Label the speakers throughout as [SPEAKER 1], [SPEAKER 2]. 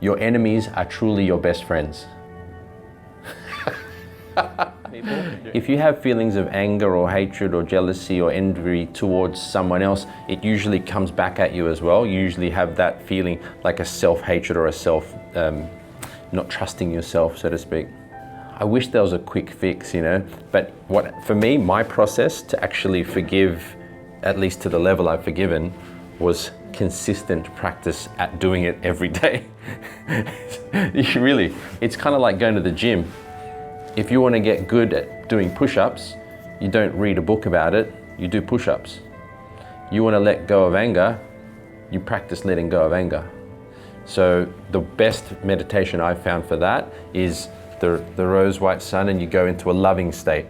[SPEAKER 1] Your enemies are truly your best friends. If you have feelings of anger or hatred or jealousy or envy towards someone else, it usually comes back at you as well. You usually have that feeling like a self-hatred or a not trusting yourself, so to speak. I wish there was a quick fix, but for me, my process to actually forgive, at least to the level I've forgiven, was consistent practice at doing it every day. Really, it's kind of like going to the gym. If you want to get good at doing push-ups, you don't read a book about it, you do push-ups. You want to let go of anger, you practice letting go of anger. So the best meditation I've found for that is the rose white sun, and you go into a loving state.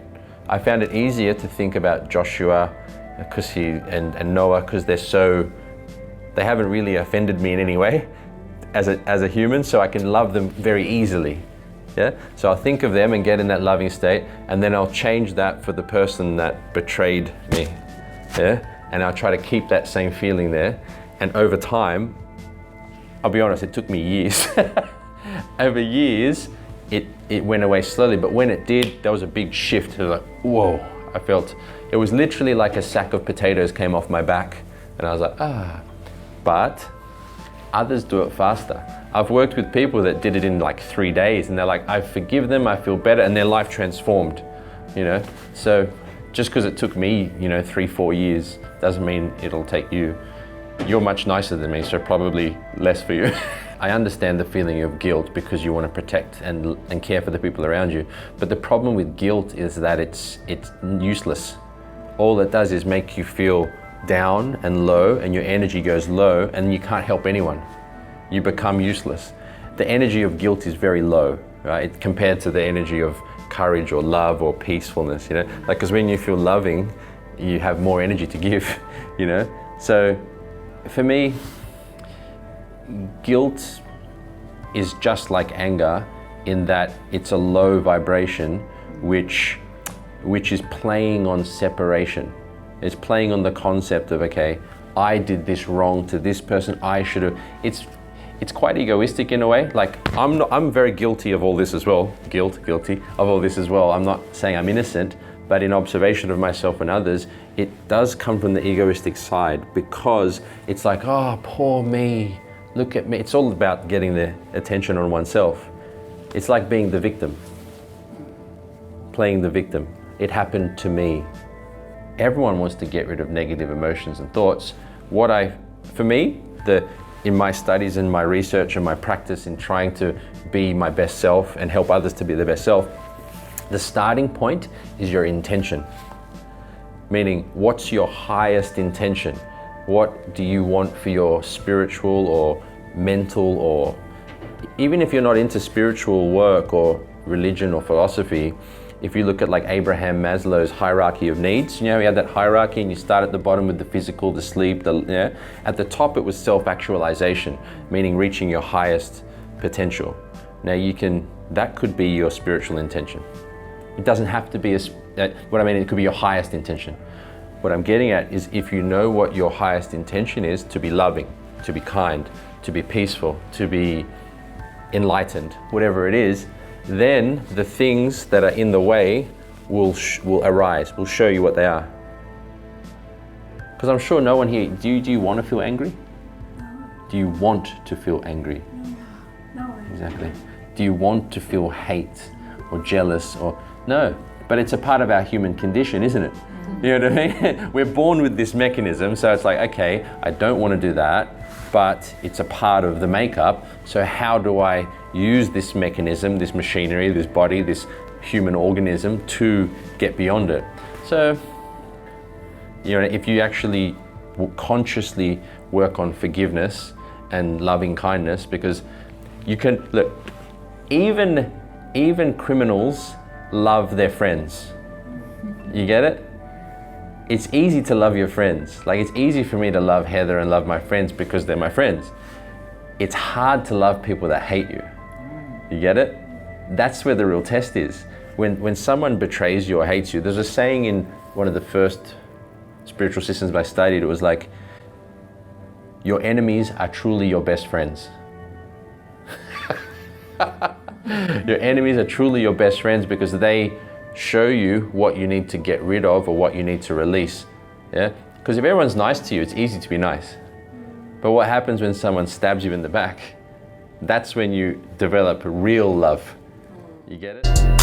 [SPEAKER 1] I found it easier to think about Joshua and Noah because they haven't really offended me in any way as a human, so I can love them very easily. Yeah? So I'll think of them and get in that loving state, and then I'll change that for the person that betrayed me. Yeah? And I'll try to keep that same feeling there. And over time, I'll be honest, it took me years. Over years, it went away slowly, but when it did, there was a big shift. It was like, whoa, I felt, it was literally like a sack of potatoes came off my back. And I was like, But others do it faster. I've worked with people that did it in like 3 days, and they're like, I forgive them, I feel better, and their life transformed, So just because it took me, 3-4 years, doesn't mean it'll take you. You're much nicer than me, so probably less for you. I understand the feeling of guilt because you want to protect and care for the people around you. But the problem with guilt is that it's useless. All it does is make you feel down and low, and your energy goes low, and you can't help anyone. You become useless. The energy of guilt is very low, right? Compared to the energy of courage or love or peacefulness, because when you feel loving, you have more energy to give, So for me, guilt is just like anger in that it's a low vibration which is playing on separation. It's playing on the concept of, okay, I did this wrong to this person, I should have. It's quite egoistic in a way. Like I'm very guilty of all this as well. Guilty of all this as well. I'm not saying I'm innocent, but in observation of myself and others, it does come from the egoistic side, because it's like, oh, poor me, look at me. It's all about getting the attention on oneself. It's like being the victim, playing the victim. It happened to me. Everyone wants to get rid of negative emotions and thoughts. In my studies and my research and my practice in trying to be my best self and help others to be their best self, the starting point is your intention. Meaning, what's your highest intention? What do you want for your spiritual or mental, or even if you're not into spiritual work or religion or philosophy, if you look at like Abraham Maslow's hierarchy of needs, he had that hierarchy, and you start at the bottom with the physical, the sleep, at the top it was self-actualization, meaning reaching your highest potential. Now that could be your spiritual intention. It doesn't have to be it could be your highest intention. What I'm getting at is, if you know what your highest intention is, to be loving, to be kind, to be peaceful, to be enlightened, whatever it is, then the things that are in the way will arise, will show you what they are. Because I'm sure no one here, do you want to feel angry?
[SPEAKER 2] No.
[SPEAKER 1] Do you want to feel angry?
[SPEAKER 2] No.
[SPEAKER 1] Exactly. Do you want to feel hate or jealous or, no, but it's a part of our human condition, isn't it? Mm-hmm. You know what I mean? We're born with this mechanism, so it's like, okay, I don't want to do that, but it's a part of the makeup, so how do I use this mechanism, this machinery, this body, this human organism to get beyond it? So, if you actually consciously work on forgiveness and loving kindness, because you can, look, even criminals love their friends. You get it? It's easy to love your friends. Like, it's easy for me to love Heather and love my friends because they're my friends. It's hard to love people that hate you. You get it? That's where the real test is. When someone betrays you or hates you, there's a saying in one of the first spiritual systems I studied, it was like, your enemies are truly your best friends. Your enemies are truly your best friends because they show you what you need to get rid of or what you need to release. Yeah? Because if everyone's nice to you, it's easy to be nice. But what happens when someone stabs you in the back? That's when you develop real love. You get it?